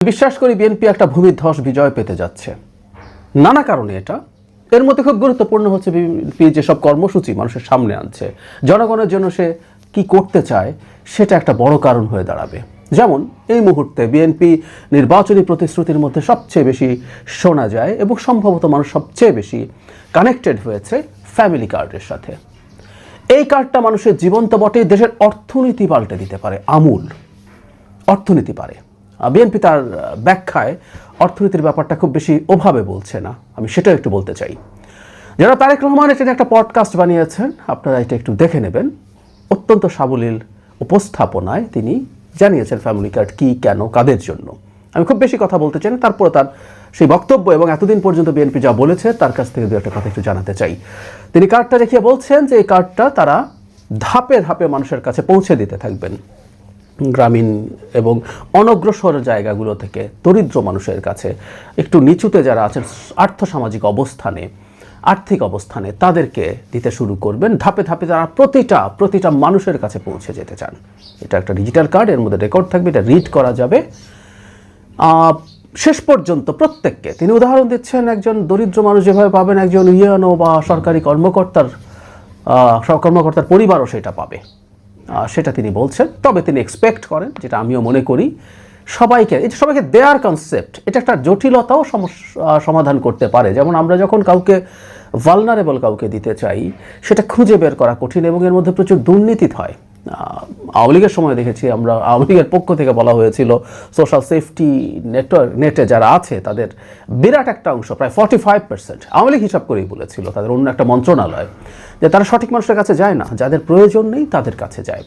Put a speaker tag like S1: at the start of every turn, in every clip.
S1: বিশ্বাস করি বিএনপি একটা ভূমিধ্বস বিজয় পেতে যাচ্ছে নানা কারণে। এটা এর মধ্যে খুব গুরুত্বপূর্ণ হচ্ছে বিএনপি যেসব কর্মসূচি মানুষের সামনে আনছে, জনগণের জন্য সে কি করতে চায় সেটা একটা বড় কারণ হয়ে দাঁড়াবে। যেমন এই মুহূর্তে বিএনপি নির্বাচনী প্রতিশ্রুতির মধ্যে সবচেয়ে বেশি শোনা যায় এবং সম্ভবত মানুষ সবচেয়ে বেশি কানেক্টেড হয়েছে ফ্যামিলি কার্ডের সাথে। এই কার্ডটা মানুষের জীবন তো বটে, দেশের অর্থনীতি পাল্টে দিতে পারে, আমূল অর্থনীতি পারে। বিএনপি তার ব্যাখ্যায় অর্থনীতির ব্যাপারটা খুব বেশি ওভাবে বলছে না, আমি সেটাও একটু বলতে চাই। যারা তারেক রহমান এটা একটা পডকাস্ট বানিয়েছেন, আপনারা এটা একটু দেখে নেবেন। অত্যন্ত সাবলীল উপস্থাপনায় তিনি জানিয়েছেন ফ্যামিলি কার্ড কী, কেন, কাদের জন্য। আমি খুব বেশি কথা বলতে চাই না, তারপরে তার সেই বক্তব্য এবং এতদিন পর্যন্ত বিএনপি যা বলেছে তার কাছ থেকে দু একটা কথা একটু জানাতে চাই। তিনি কার্ডটা দেখিয়ে বলছেন যে এই কার্ডটা তারা ধাপে ধাপে মানুষের কাছে পৌঁছে দিতে থাকবেন, গ্রামীণ এবং অনগ্রসর জায়গাগুলো থেকে দরিদ্র মানুষের কাছে, একটু নিচুতে যারা আছেন আর্থসামাজিক অবস্থানে, আর্থিক অবস্থানে, তাদেরকে দিতে শুরু করবেন। ধাপে ধাপে তারা প্রতিটা মানুষের কাছে পৌঁছে যেতে চান। এটা একটা ডিজিটাল কার্ড, এর মধ্যে রেকর্ড থাকবে, এটা রিড করা যাবে শেষ পর্যন্ত প্রত্যেককে। তিনি উদাহরণ দিচ্ছেন একজন দরিদ্র মানুষ যেভাবে পাবেন, একজন ইউএনও বা সরকারি কর্মকর্তার পরিবারও সেটা পাবে, সেটা তিনি বলছেন। তবে তিনি এক্সপেক্ট করেন, যেটা আমিও মনে করি, সবাইকে দেয়ার কনসেপ্ট এটা একটা জটিলতাও সমাধান করতে পারে। যেমন আমরা যখন কাউকে ভালনারেবল কাউকে দিতে চাই, সেটা খুঁজে বের করা কঠিন এবং এর মধ্যে প্রচুর দুর্নীতি হয়। আওয়ামী লীগের সময় দেখেছি আমরা, আওয়ামী লীগের পক্ষ থেকে বলা হয়েছিল সোশ্যাল সেফটি নেটে যারা আছে তাদের বিরাট একটা অংশ, প্রায় 45% আওয়ামী লীগ হিসাব করেই বলেছিল, তাদের অন্য একটা মন্ত্রণালয়, যে তারা সঠিক মানুষের কাছে যায় না, যাদের প্রয়োজন নেই তাদের কাছে যায়।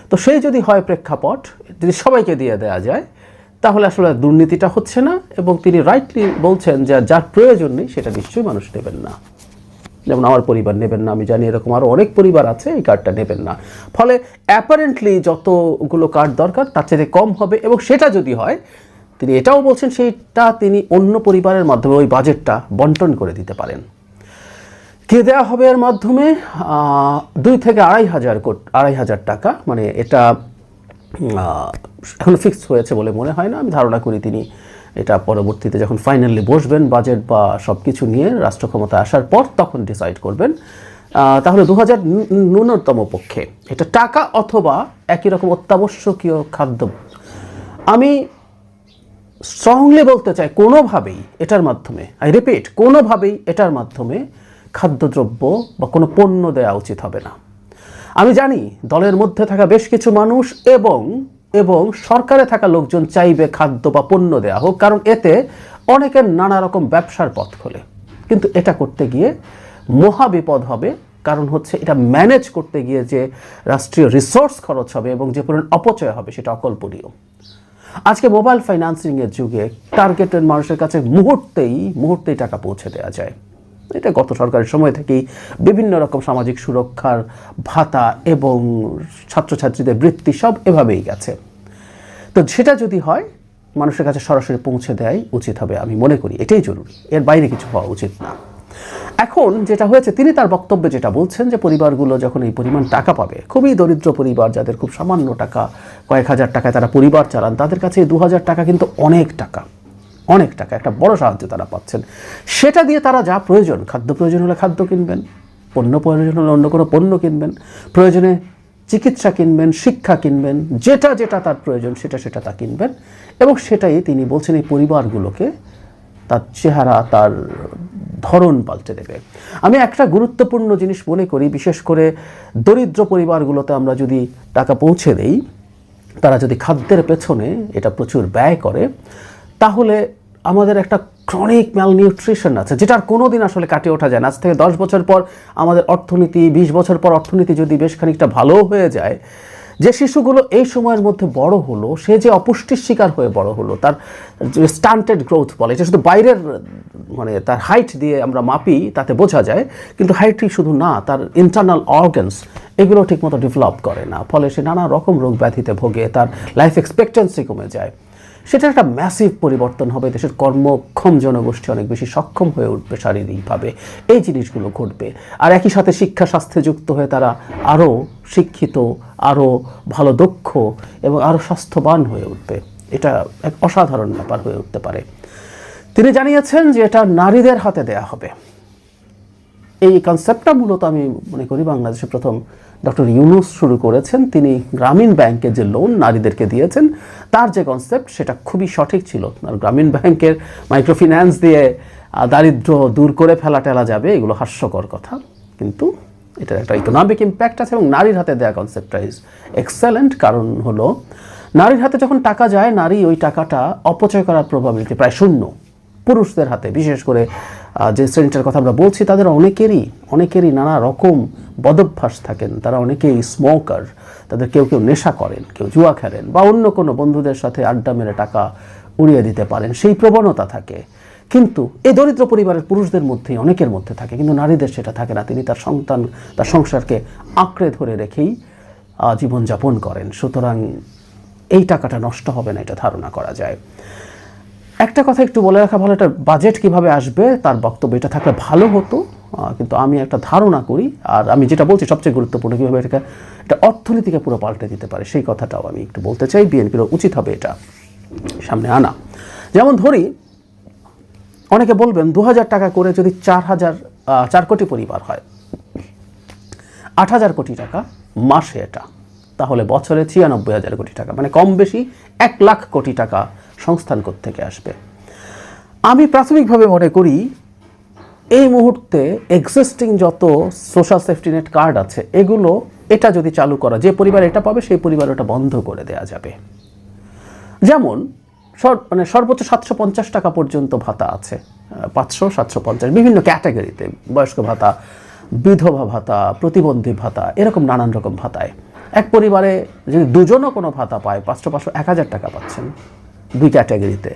S1: তো সেই যদি হয় প্রেক্ষাপট, যদি সবাইকে দিয়ে দেওয়া যায়, তাহলে আসলে দুর্নীতিটা হচ্ছে না। এবং তিনি রাইটলি বলছেন যে যার প্রয়োজন নেই সেটা নিশ্চয়ই মানুষ নেবেন না। যেমন আমার পরিবার নেবেন না, আমি জানি এরকম আরও অনেক পরিবার আছে এই কার্ডটা নেবেন না। ফলে অ্যাপারেন্টলি যতগুলো কার্ড দরকার তার চেয়ে কম হবে। এবং সেটা যদি হয়, তিনি এটাও বলছেন সেইটা তিনি অন্য পরিবারের মাধ্যমে ওই বাজেটটা বন্টন করে দিতে পারেন। কে দেওয়া হবে এর মাধ্যমে 2 থেকে 2,500 টাকা, মানে এটা এখন ফিক্সড হয়েছে বলে মনে হয় না। আমি ধারণা করি তিনি এটা পরবর্তীতে যখন ফাইনালি বসবেন বাজেট বা সব কিছু নিয়ে রাষ্ট্র ক্ষমতা আসার পর, তখন ডিসাইড করবেন। তাহলে 2,000 ন্যূনতম পক্ষে এটা টাকা, অথবা একই রকম অত্যাবশ্যকীয় খাদ্য। আমি স্ট্রংলি বলতে চাই, কোনোভাবেই এটার মাধ্যমে, আই রিপিট, কোনোভাবেই এটার মাধ্যমে খাদ্যদ্রব্য বা কোনো পণ্য দেওয়া উচিত হবে না। আমি জানি দলের মধ্যে থাকা বেশ কিছু মানুষ এবং সরকারে থাকা লোকজন চাইবে খাদ্য বা পণ্য দেওয়া হোক, কারণ এতে অনেকের নানা রকম ব্যবসার পথ খোলে। কিন্তু এটা করতে গিয়ে মহা বিপদ হবে, কারণ হচ্ছে এটা ম্যানেজ করতে গিয়ে যে রাষ্ট্রীয় রিসোর্স খরচ হবে এবং যে পরিমাণ অপচয় হবে সেটা অকল্পনীয়। আজকে মোবাইল ফাইন্যান্সিংয়ের যুগে টার্গেটেড মানুষের কাছে মুহূর্তেই টাকা পৌঁছে দেওয়া যায়। এটা গত সরকারের সময় থেকেই বিভিন্ন রকম সামাজিক সুরক্ষার ভাতা এবং ছাত্রছাত্রীদের বৃত্তি সব এভাবেই গেছে। তো সেটা যদি হয়, মানুষের কাছে সরাসরি পৌঁছে দেওয়াই উচিত হবে, আমি মনে করি এটাই জরুরি, এর বাইরে কিছু হওয়া উচিত না। এখন যেটা হয়েছে, তিনি তার বক্তব্যে যেটা বলছেন যে পরিবারগুলো যখন এই পরিমাণ টাকা পাবে, খুবই দরিদ্র পরিবার যাদের খুব সামান্য টাকা, কয়েক হাজার টাকায় তারা পরিবার চালান, তাদের কাছে 2,000 টাকা কিন্তু অনেক টাকা, একটা বড় সাহায্য তারা পাচ্ছেন। সেটা দিয়ে তারা যা প্রয়োজন, খাদ্য প্রয়োজন হলে খাদ্য কিনবেন, পণ্য প্রয়োজন হলে অন্য কোনো পণ্য কিনবেন, প্রয়োজনে চিকিৎসা কিনবেন, শিক্ষা কিনবেন, যেটা তার প্রয়োজন সেটা তা কিনবেন। এবং সেটাই তিনি বলছেন এই পরিবারগুলোকে তার চেহারা, তার ধরন পাল্টে দেবে। আমি একটা গুরুত্বপূর্ণ জিনিস মনে করি, বিশেষ করে দরিদ্র পরিবারগুলোতে আমরা যদি টাকা পৌঁছে দেই, তারা যদি খাদ্যের পেছনে এটা প্রচুর ব্যয় করে, তাহলে আমাদের একটা ক্রনিক ম্যালনিউট্রিশন আছে, যেটার কোনো দিন আসলে কাটিয়ে ওঠা যায় না। আজ থেকে 10 বছর পর আমাদের অর্থনীতি, 20 বছর পর অর্থনীতি যদি বেশ খানিকটা ভালো হয়ে যায়, যে শিশুগুলো এই সময়ের মধ্যে বড় হলো, সে যে অপুষ্টির শিকার হয়ে বড় হলো, তার স্টান্টেড গ্রোথ বলে, এটা শুধু বাইরের মানে তার হাইট দিয়ে আমরা মাপি, তাতে বোঝা যায়। কিন্তু হাইটই শুধু না, তার ইন্টারনাল অর্গানস এগুলো ঠিকমতো ডেভেলপ করে না, ফলে সে নানা রকম রোগ ব্যাধিতে ভোগে, তার লাইফ এক্সপেক্টেন্সি কমে যায়। সেটা একটা ম্যাসিভ পরিবর্তন হবে, দেশের কর্মক্ষম জনগোষ্ঠী অনেক বেশি সক্ষম হয়ে উঠবে শারীরিকভাবে, এই জিনিসগুলো ঘটবে। আর একই সাথে শিক্ষা স্বাস্থ্যে যুক্ত হয়ে তারা আরও শিক্ষিত, আরও ভালো দক্ষ এবং আরও স্বাস্থ্যবান হয়ে উঠবে। এটা এক অসাধারণ ব্যাপার হয়ে উঠতে পারে। তিনি জানিয়েছেন যে এটা নারীদের হাতে দেয়া হবে। এই কনসেপ্টটা মূলত আমি মনে করি বাংলাদেশে প্রথম ডক্টর ইউনূস শুরু করেছেন। তিনি গ্রামীণ ব্যাংকে যে লোন নারীদেরকে দিয়েছেন তার যে কনসেপ্ট সেটা খুবই সঠিক ছিল। আর গ্রামীণ ব্যাংকের মাইক্রোফিন্যান্স দিয়ে দারিদ্র্য দূর করে ফেলা যাবে, এগুলো হাস্যকর কথা, কিন্তু এটার একটা ইকোনমিক ইম্প্যাক্ট আছে এবং নারীর হাতে দেওয়া কনসেপ্টটা ইজ এক্সেলেন্ট। কারণ হলো নারীর হাতে যখন টাকা যায়, নারী ওই টাকাটা অপচয় করার প্রবাবিলিটি প্রায় শূন্য। পুরুষদের হাতে, বিশেষ করে যে শ্রেণীটার কথা আমরা বলছি, তাদের অনেকেরই নানা রকম বদভ্যাস থাকেন। তারা অনেকেই স্মোকার, তাদের কেউ নেশা করেন, কেউ জুয়া খেলেন, বা অন্য কোনো বন্ধুদের সাথে আড্ডা মেরে টাকা উড়িয়ে দিতে পারেন, সেই প্রবণতা থাকে। কিন্তু এই দরিদ্র পরিবারের পুরুষদের মধ্যেই অনেকের মধ্যে থাকে, কিন্তু নারীদের সেটা থাকে না। তিনি তার সন্তান, তার সংসারকে আঁকড়ে ধরে রেখেই জীবনযাপন করেন। সুতরাং এই টাকাটা নষ্ট হবে না, এটা ধারণা করা যায়। একটা কথা একটু বলে রাখা ভালো, এটা বাজেট কিভাবে আসবে তার বক্তব্য এটা থাকলে ভালো হতো, কিন্তু আমি একটা ধারণা করি। আর আমি যেটা বলছি সবচেয়ে গুরুত্বপূর্ণ, কীভাবে এটা অর্থনীতিকে পুরো পাল্টে দিতে পারে সেই কথাটাও আমি একটু বলতে চাই। বিএনপিরও উচিত হবে এটা সামনে আনা। যেমন ধরি, অনেকে বলবেন 2000 টাকা করে যদি 4 কোটি পরিবার হয়, 8000 কোটি টাকা মাসে, এটা তাহলে বছরে 96,000 কোটি টাকা, মানে কম বেশি 1 লাখ কোটি টাকা সংস্থান থেকে আসবে। আমি প্রাথমিকভাবে মনে করি এই মুহূর্তে এক্সিস্টিং যত সোশ্যাল সেফটি নেট কার্ড আছে এগুলো, এটা যদি চালু করা, যে পরিবার এটা পাবে সেই পরিবার ওটা বন্ধ করে দেয়া যাবে। যেমন সর্বোচ্চ 750 টাকা পর্যন্ত ভাতা আছে, 500, 750, বিভিন্ন ক্যাটাগরিতে, বয়স্ক ভাতা, বিধবা ভাতা, প্রতিবন্ধী ভাতা, এরকম নানান রকম ভাতায় এক পরিবারে যদি দুজনও কোনো ভাতা পায়, 500, 1000 টাকা পাচ্ছেন 2 ক্যাটাগরিতে।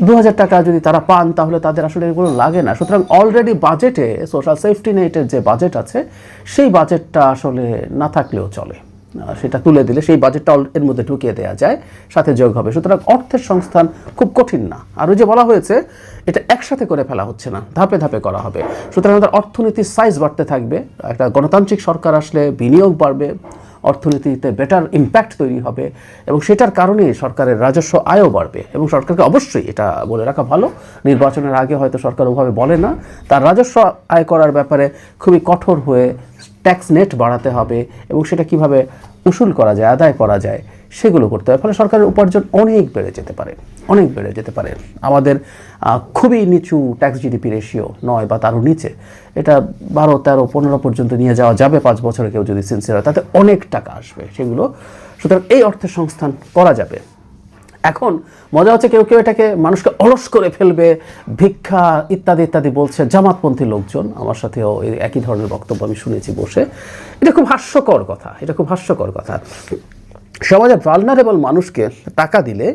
S1: 2000 টাকা যদি তারা পান তাহলে তাদের আসলে এগুলো লাগে না। সুতরাং অলরেডি বাজেটে সোশ্যাল সেফটি নেটের যে বাজেট আছে সেই বাজেটটা আসলে না থাকলেও চলে, সেটা তুলে দিলে সেই বাজেটটা এর মধ্যে ঢুকিয়ে দেওয়া যায়, সাথে যোগ হবে। সুতরাং অর্থের সংস্থান খুব কঠিন না। আর ওই যে বলা হয়েছে, এটা একসাথে করে ফেলা হচ্ছে না, ধাপে ধাপে করা হবে। সুতরাং আমাদের অর্থনীতির সাইজ বাড়তে থাকবে। একটা গণতান্ত্রিক সরকার আসলে বিনিয়োগ বাড়বে, অর্থনীতিতে বেটার ইম্প্যাক্ট তৈরি হবে, এবং সেটার কারণে সরকারের রাজস্ব আয়ও বাড়বে। এবং সরকারকে অবশ্যই এটা বলে রাখা ভালো, নির্বাচনের আগে হয়তো সরকার ওভাবে বলে না, তার রাজস্ব আয় করার ব্যাপারে খুবই কঠোর হয়ে ট্যাক্স নেট বাড়াতে হবে, এবং সেটা কিভাবে উসুল করা যায়, আদায় করা যায়, সেগুলো করতে হবে। ফলে সরকারের উপার্জন অনেক বেড়ে যেতে পারে। আমাদের খুবই নিচু ট্যাক্স জিডিপি রেশিও 9 বা তারও নিচে, এটা 12, 13, 15 পর্যন্ত নিয়ে যাওয়া যাবে 5 বছরে, কেউ যদি সিনসিয়ার হয়, তাতে অনেক টাকা আসবে সেগুলো। সুতরাং এই অর্থের সংস্থান করা যাবে। এখন মজা হচ্ছে, কেউ এটাকে মানুষকে অলস করে ফেলবে, ভিক্ষা ইত্যাদি ইত্যাদি বলছে জামাতপন্থী লোকজন। আমার সাথেও এই একই ধরনের বক্তব্য আমি শুনেছি বসে। এটা খুব হাস্যকর কথা। সমাজে ভালনারেবল মানুষকে টাকা দিলে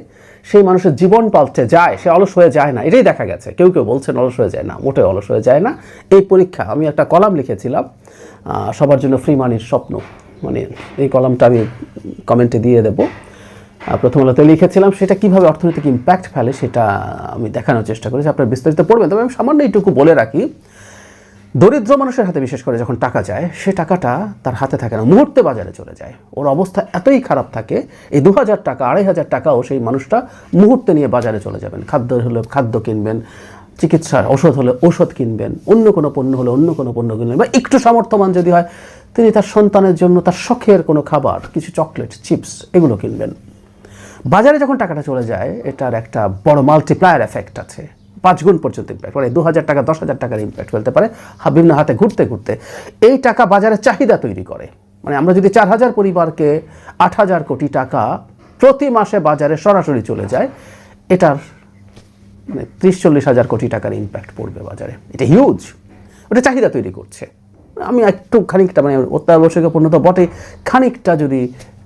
S1: সেই মানুষের জীবন পাল্টে যায়, সে অলস হয়ে যায় না, এটাই দেখা গেছে। কেউ বলছেন অলস হয়ে যায় না, মোটে অলস হয়ে যায় না। এই পরীক্ষা, আমি একটা কলাম লিখেছিলাম, সবার জন্য ফ্রি মানির স্বপ্ন, মানে এই কলামটা আমি কমেন্টে দিয়ে দেব। প্রথম আলোতে লিখেছিলাম, সেটা কিভাবে অর্থনৈতিক ইম্প্যাক্ট ফেলে সেটা আমি দেখানোর চেষ্টা করেছি। আপনারা বিস্তারিত পড়বেন। তবে আমি সামান্য এইটুকু বলে রাখি, দরিদ্র মানুষের হাতে বিশেষ করে যখন টাকা যায়, সে টাকাটা তার হাতে থাকে না, মুহূর্তে বাজারে চলে যায়। ওর অবস্থা এতই খারাপ থাকে, এই 2000 টাকা, 2500 টাকাও সেই মানুষটা মুহূর্তে নিয়ে বাজারে চলে যাবেন। খাদ্য হলে খাদ্য কিনবেন, চিকিৎসার ওষুধ হলে ওষুধ কিনবেন, অন্য কোনো পণ্য হলে অন্য কোনো পণ্য কিনবেন, বা একটু সামর্থ্যবান যদি হয় তিনি তার সন্তানের জন্য তার শখের কোনো খাবার, কিছু চকলেট, চিপস, এগুলো কিনবেন। বাজারে যখন টাকাটা চলে যায়, এটার একটা বড় মাল্টিপ্লায়ার এফেক্ট আছে, 5 গুণ পর্যন্ত ইম্প্যাক্ট, মানে 2000 টাকা 10,000 টাকার ইম্প্যাক্ট ফেলতে পারে বিভিন্ন হাতে ঘুরতে ঘুরতে। এই টাকা বাজারে চাহিদা তৈরি করে। মানে আমরা যদি 4000 পরিবারকে 8000 কোটি টাকা প্রতি মাসে বাজারে সরাসরি চলে যায়, এটার মানে 30-40 হাজার কোটি টাকার ইম্প্যাক্ট পড়বে বাজারে। এটা হিউজ, ওটা চাহিদা তৈরি করছে। আমি একটু খানিকটা, মানে অত্যাবশ্যকীয় পণ্য তো বটে,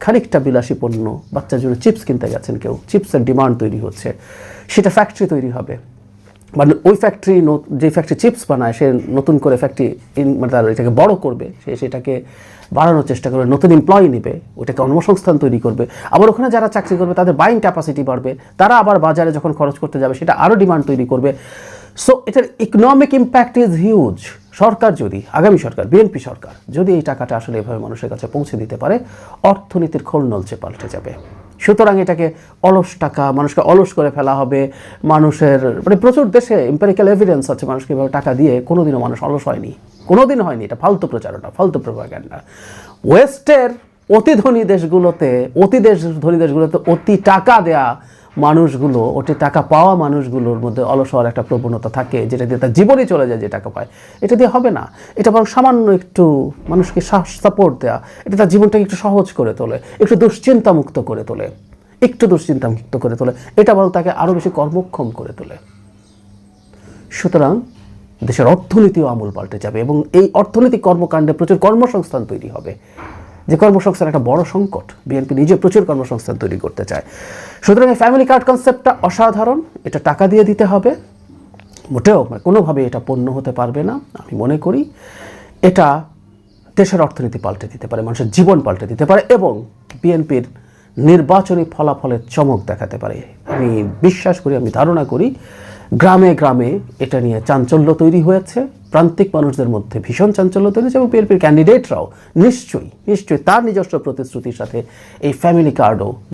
S1: খানিকটা বিলাসী পণ্য, বাচ্চার জন্য চিপস কিনতে গেছেন কেউ, চিপসের ডিমান্ড তৈরি হচ্ছে, সেটা ফ্যাক্টরি তৈরি হবে, মানে ওই ফ্যাক্টরি, যে ফ্যাক্টরি চিপস বানায়, সে নতুন করে ফ্যাক্টরি মানে তার এটাকে বড় করবে, সে সেটাকে বাড়ানোর চেষ্টা করবে, নতুন এমপ্লয়ি নেবে, ওইটাকে কর্মসংস্থান তৈরি করবে। আবার ওখানে যারা চাকরি করবে তাদের বাইং ক্যাপাসিটি বাড়বে, তারা আবার বাজারে যখন খরচ করতে যাবে সেটা আরও ডিমান্ড তৈরি করবে। সো এটার ইকোনমিক ইম্প্যাক্ট ইজ হিউজ। সরকার যদি, আগামী সরকার, বিএনপি সরকার যদি এই টাকাটা আসলে এভাবে মানুষের কাছে পৌঁছে দিতে পারে, অর্থনীতির খোলনলচে পাল্টে যাবে। সুতরাং এটাকে অলস টাকা, মানুষকে অলস করে ফেলা হবে। মানুষের মানে প্রচুর দেশে এম্পেরিক্যাল এভিডেন্স আছে মানুষকে এভাবে টাকা দিয়ে কোনোদিনও মানুষ অলস হয়নি, কোনোদিন হয়নি। এটা ফালতু প্রচারণা, ফালতু প্রোপাগান্ডা। ওয়েস্টের অতি ধনী দেশগুলোতে, ধনী দেশগুলোতে অতি টাকা দেয়া মানুষগুলো, অতি টাকা পাওয়া মানুষগুলোর মধ্যে অলস হওয়ার একটা প্রবণতা থাকে, যেটা দিয়ে তার জীবনই চলে যায় যে টাকা পায়। এটা দিয়ে হবে না। এটা বরং সামান্য একটু মানুষকে সাপোর্ট দেওয়া, এটা তার জীবনটাকে একটু সহজ করে তোলে, একটু দুশ্চিন্তামুক্ত করে তোলে, এটা বরং তাকে আরও বেশি কর্মক্ষম করে তোলে। সুতরাং দেশের অর্থনীতিও আমূল পাল্টে যাবে এবং এই অর্থনৈতিক কর্মকাণ্ডে প্রচুর কর্মসংস্থান তৈরি হবে, যে কর্মসংস্থান একটা বড় সংকট। বিএনপি নিজে প্রচুর কর্মসংস্থান তৈরি করতে চায়। সুতরাং এই ফ্যামিলি কার্ড কনসেপ্টটা অসাধারণ। এটা টাকা দিয়ে দিতে হবে, মোটেও কোনোভাবে এটা পণ্য হতে পারবে না। আমি মনে করি এটা দেশের অর্থনীতি পাল্টে দিতে পারে, মানুষের জীবন পাল্টে দিতে পারে এবং বিএনপির নির্বাচনী ফলাফলের চমক দেখাতে পারে। আমি বিশ্বাস করি, আমি ধারণা করি গ্রামে গ্রামে এটা নিয়ে চাঞ্চল্য তৈরি হয়েছে, প্রান্তিক মানুষদের মধ্যে ভীষণ চাঞ্চল্য তৈরি হয়েছে এবং বিএনপির ক্যান্ডিডেটরাও নিশ্চয়ই তার নিজস্ব প্রতিশ্রুতির সাথে এই ফ্যামিলি কার্ডও